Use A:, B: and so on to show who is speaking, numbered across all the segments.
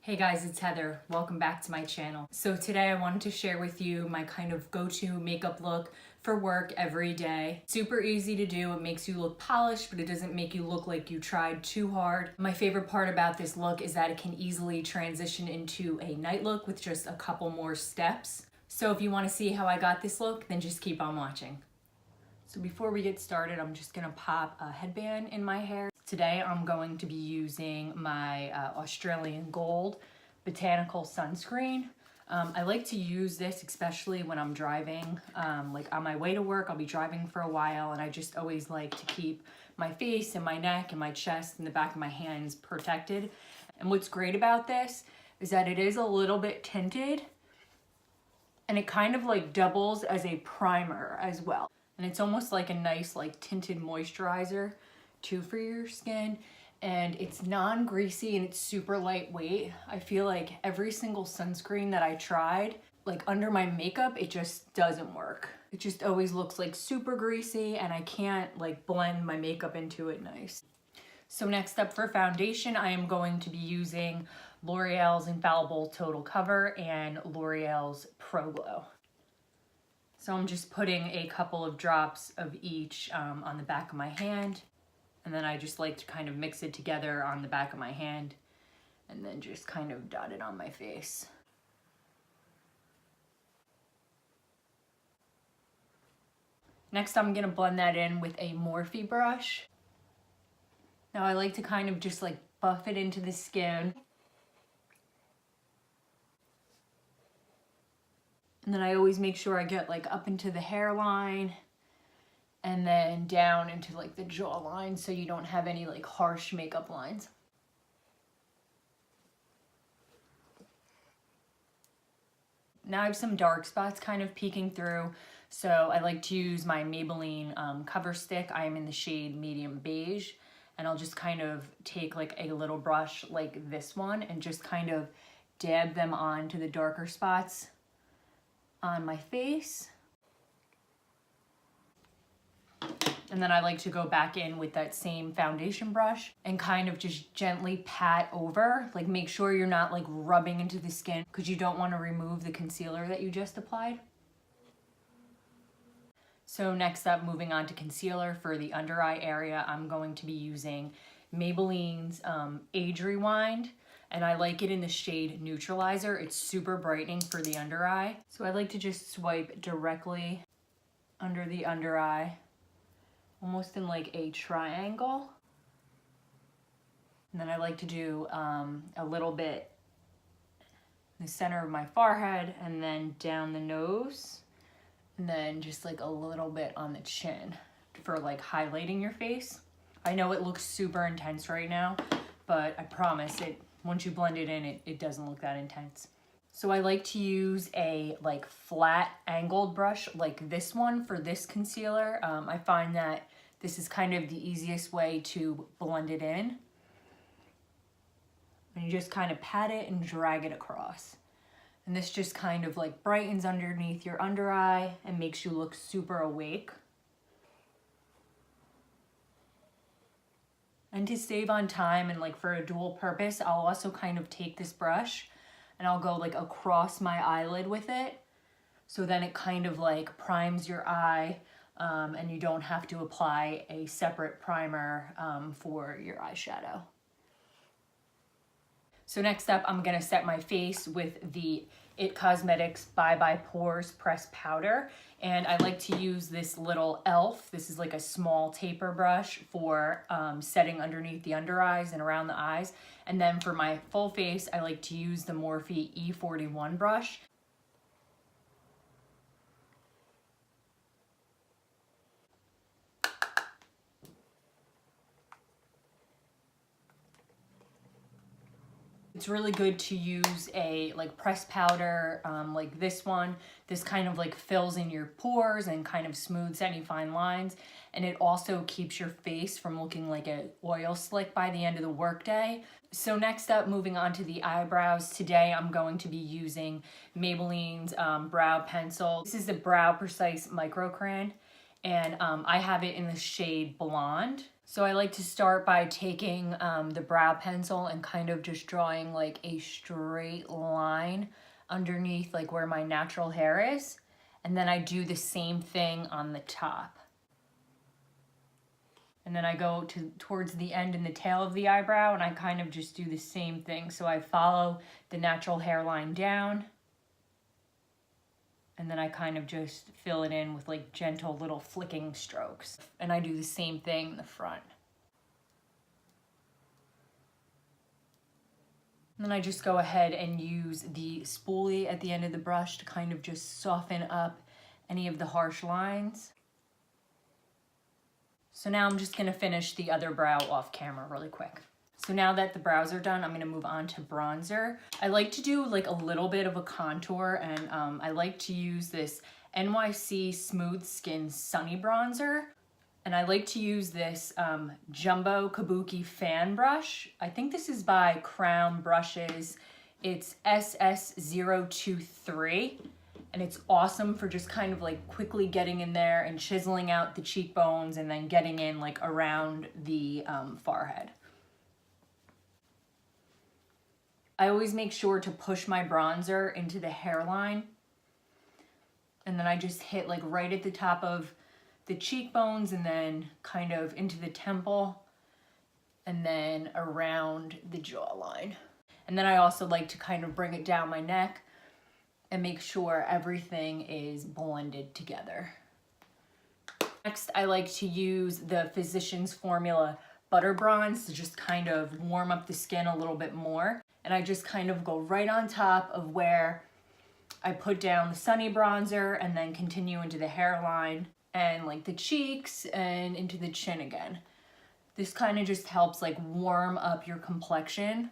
A: Hey guys, it's Heather. Welcome back to my channel. So today I wanted to share with you my kind of go-to makeup look for work every day. Super easy to do. It makes you look polished, but it doesn't make you look like you tried too hard. My favorite part about this look is that it can easily transition into a night look with just a couple more steps. So if you want to see how I got this look, then just keep on watching. So before we get started, I'm just gonna pop a headband in my hair. Today I'm going to be using my Australian Gold Botanical Sunscreen. I like to use this especially when I'm driving. Like on my way to work, I'll be driving for a while and I just always like to keep my face and my neck and my chest and the back of my hands protected. And what's great about this is that it is a little bit tinted and it kind of like doubles as a primer as well. And it's almost like a nice like tinted moisturizer too for your skin. And it's non-greasy and it's super lightweight. I feel like every single sunscreen that I tried, like under my makeup, it just doesn't work. It just always looks like super greasy and I can't like blend my makeup into it nice. So next up for foundation, I am going to be using L'Oreal's Infallible Total Cover and L'Oreal's Pro Glow. So I'm just putting a couple of drops of each on the back of my hand. And then I just like to kind of mix it together on the back of my hand and then just kind of dot it on my face. Next, I'm gonna blend that in with a Morphe brush. Now I like to kind of just like buff it into the skin. And then I always make sure I get like up into the hairline and then down into like the jawline so you don't have any like harsh makeup lines. Now I have some dark spots kind of peeking through, so I like to use my Maybelline cover stick. I am in the shade medium beige, and I'll just kind of take like a little brush like this one and just kind of dab them onto the darker spots on my face. And then I like to go back in with that same foundation brush and kind of just gently pat over, like make sure you're not like rubbing into the skin because you don't want to remove the concealer that you just applied. So next up, moving on to concealer for the under eye area, I'm going to be using Maybelline's Age Rewind. And I like it in the shade Neutralizer. It's super brightening for the under eye. So I like to just swipe directly under the under eye, almost in like a triangle. And then I like to do a little bit in the center of my forehead and then down the nose. And then just like a little bit on the chin for like highlighting your face. I know it looks super intense right now, but I promise once you blend it in, it doesn't look that intense. So I like to use a like flat angled brush like this one for this concealer. I find that this is kind of the easiest way to blend it in. And you just kind of pat it and drag it across. And this just kind of like brightens underneath your under eye and makes you look super awake. And to save on time and like for a dual purpose, I'll also kind of take this brush and I'll go like across my eyelid with it. So then it kind of like primes your eye and you don't have to apply a separate primer for your eyeshadow. So next up, I'm gonna set my face with the It Cosmetics Bye Bye Pores Pressed Powder. And I like to use this little e.l.f. This is like a small taper brush for setting underneath the under eyes and around the eyes. And then for my full face, I like to use the Morphe E41 brush. It's really good to use a like pressed powder like this one. This kind of like fills in your pores and kind of smooths any fine lines. And it also keeps your face from looking like an oil slick by the end of the workday. So next up, moving on to the eyebrows. Today I'm going to be using Maybelline's brow pencil. This is the Brow Precise Micro Crayon. And I have it in the shade Blonde. So I like to start by taking the brow pencil and kind of just drawing like a straight line underneath like where my natural hair is. And then I do the same thing on the top. And then I go towards the end and the tail of the eyebrow and I kind of just do the same thing. So I follow the natural hairline down. And then I kind of just fill it in with like gentle little flicking strokes. And I do the same thing in the front. And then I just go ahead and use the spoolie at the end of the brush to kind of just soften up any of the harsh lines. So now I'm just gonna finish the other brow off camera really quick. So now that the brows are done, I'm gonna move on to bronzer. I like to do like a little bit of a contour, and I like to use this NYC Smooth Skin Sunny Bronzer. And I like to use this Jumbo Kabuki fan brush. I think this is by Crown Brushes. It's SS023. And it's awesome for just kind of like quickly getting in there and chiseling out the cheekbones and then getting in like around the forehead. I always make sure to push my bronzer into the hairline. And then I just hit like right at the top of the cheekbones and then kind of into the temple and then around the jawline. And then I also like to kind of bring it down my neck and make sure everything is blended together. Next, I like to use the Physicians Formula Butter Bronze to just kind of warm up the skin a little bit more. And I just kind of go right on top of where I put down the Sunny Bronzer and then continue into the hairline and like the cheeks and into the chin again. This kind of just helps like warm up your complexion.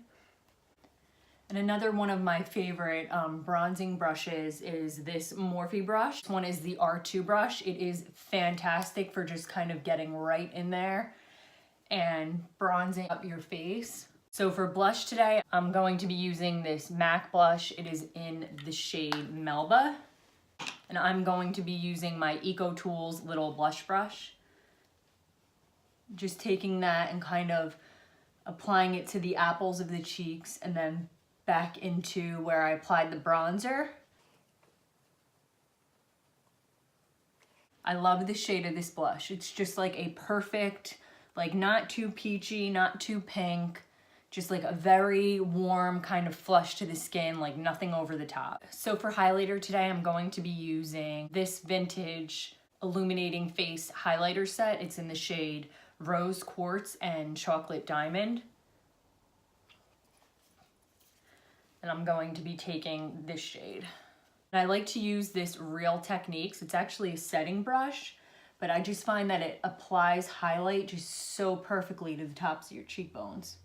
A: And another one of my favorite bronzing brushes is this Morphe brush. This one is the R2 brush. It is fantastic for just kind of getting right in there and bronzing up your face. So for blush today, I'm going to be using this MAC blush. It is in the shade Melba. And I'm going to be using my Eco Tools little blush brush. Just taking that and kind of applying it to the apples of the cheeks and then back into where I applied the bronzer. I love the shade of this blush. It's just like a perfect, like not too peachy, not too pink, just like a very warm kind of flush to the skin, like nothing over the top. So for highlighter today, I'm going to be using this vintage illuminating face highlighter set. It's in the shade Rose Quartz and Chocolate Diamond. And I'm going to be taking this shade. And I like to use this Real Techniques. It's actually a setting brush, but I just find that it applies highlight just so perfectly to the tops of your cheekbones.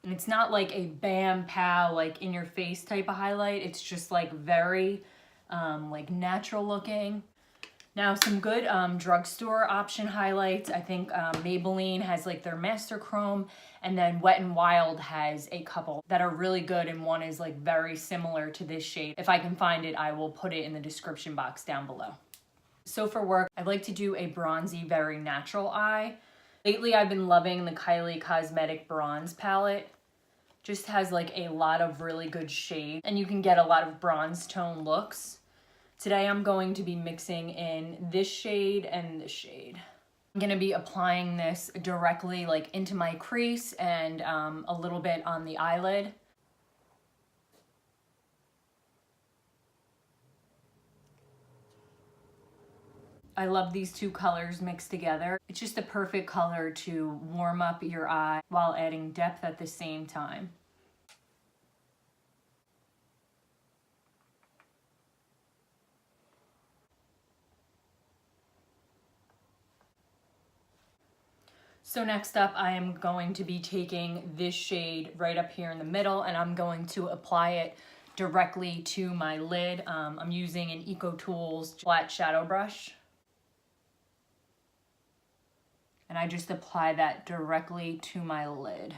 A: And it's not like a bam pow, like in your face type of highlight. It's just like very like natural looking. Now some good drugstore option highlights. I think Maybelline has like their Master Chrome, and then Wet n Wild has a couple that are really good, and one is like very similar to this shade. If I can find it, I will put it in the description box down below. So for work, I like to do a bronzy, very natural eye. Lately, I've been loving the Kylie Cosmetic Bronze Palette. Just has like a lot of really good shade, and you can get a lot of bronze tone looks. Today I'm going to be mixing in this shade and this shade. I'm gonna be applying this directly like into my crease and a little bit on the eyelid. I love these two colors mixed together. It's just the perfect color to warm up your eye while adding depth at the same time. So next up, I am going to be taking this shade right up here in the middle, and I'm going to apply it directly to my lid. I'm using an Eco Tools flat shadow brush. And I just apply that directly to my lid.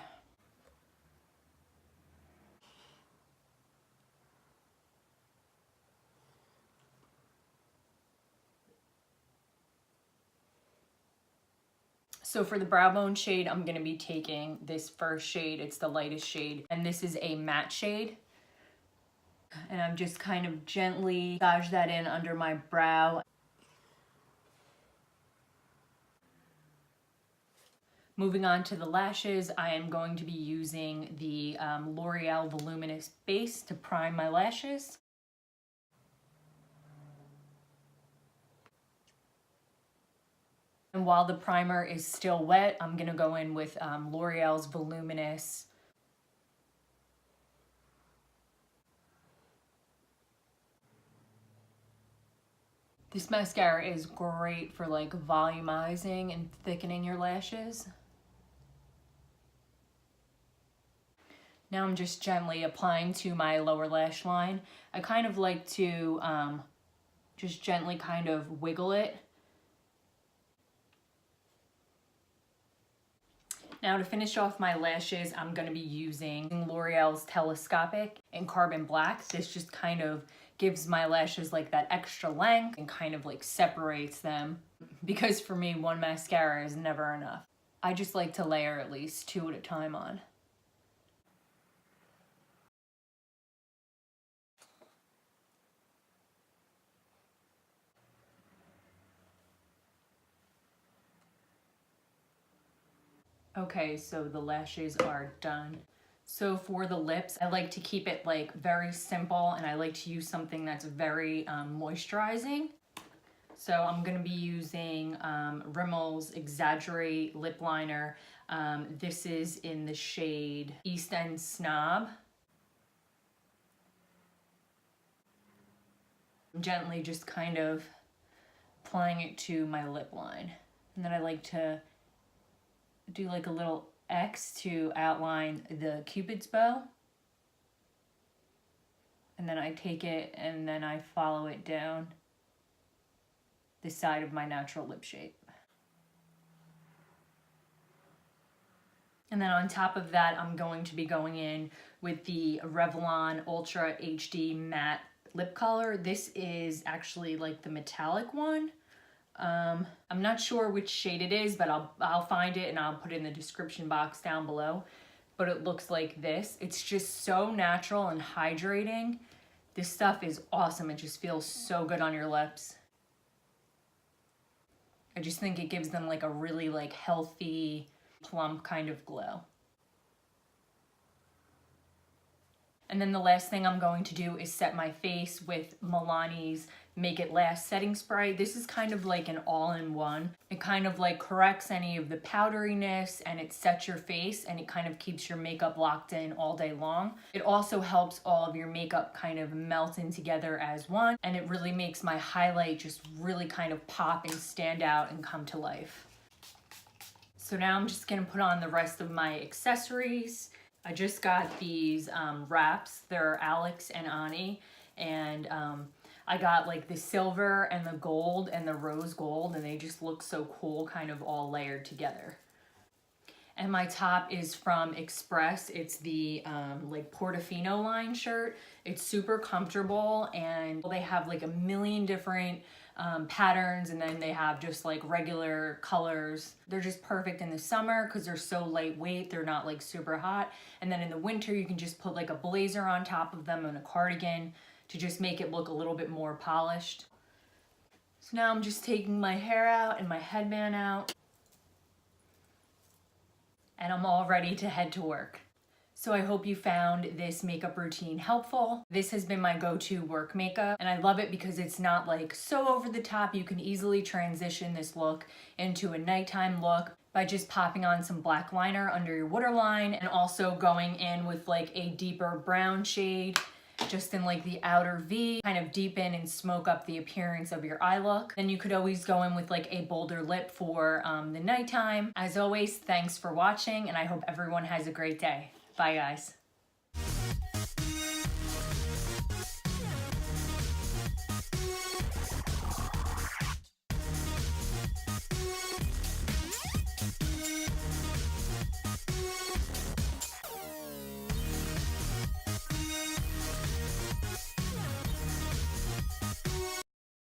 A: So for the brow bone shade, I'm gonna be taking this first shade. It's the lightest shade, and this is a matte shade. And I'm just kind of gently massage that in under my brow. Moving on to the lashes, I am going to be using the L'Oreal Voluminous Base to prime my lashes. And while the primer is still wet, I'm gonna go in with L'Oreal's Voluminous. This mascara is great for like volumizing and thickening your lashes. Now I'm just gently applying to my lower lash line. I kind of like to just gently kind of wiggle it. Now to finish off my lashes, I'm going to be using L'Oreal's Telescopic in Carbon Black. This just kind of gives my lashes like that extra length and kind of like separates them. Because for me, one mascara is never enough. I just like to layer at least 2 at a time on. Okay, so the lashes are done. So for the lips, I like to keep it like very simple, and I like to use something that's very moisturizing. So I'm gonna be using Rimmel's Exaggerate Lip Liner. This is in the shade East End Snob. I'm gently just kind of applying it to my lip line. And then I like to do like a little X to outline the Cupid's bow. And then I take it and then I follow it down the side of my natural lip shape. And then on top of that, I'm going to be going in with the Revlon Ultra HD Matte Lip Color. This is actually like the metallic one. I'm not sure which shade it is, but I'll find it and I'll put it in the description box down below. But it looks like this. It's just so natural and hydrating. This stuff is awesome. It just feels so good on your lips. I just think it gives them like a really like healthy, plump kind of glow. And then the last thing I'm going to do is set my face with Milani's Make It Last setting spray. This is kind of like an all-in-one. It kind of like corrects any of the powderiness, and it sets your face, and it kind of keeps your makeup locked in all day long. It also helps all of your makeup kind of melt in together as one, and it really makes my highlight just really kind of pop and stand out and come to life. So now I'm just gonna put on the rest of my accessories. I just got these wraps. They're Alex and Ani, and I got like the silver and the gold and the rose gold, and they just look so cool, kind of all layered together. And my top is from Express. It's the like Portofino line shirt. It's super comfortable, and they have like a million different patterns, and then they have just like regular colors. They're just perfect in the summer because they're so lightweight. They're not like super hot. And then in the winter, you can just put like a blazer on top of them and a cardigan to just make it look a little bit more polished. So now I'm just taking my hair out and my headband out, and I'm all ready to head to work. So I hope you found this makeup routine helpful. This has been my go-to work makeup, and I love it because it's not like so over the top. You can easily transition this look into a nighttime look by just popping on some black liner under your waterline, and also going in with like a deeper brown shade just in like the outer V, kind of deepen and smoke up the appearance of your eye look. Then you could always go in with like a bolder lip for the nighttime. As always, thanks for watching, and I hope everyone has a great day. Bye guys.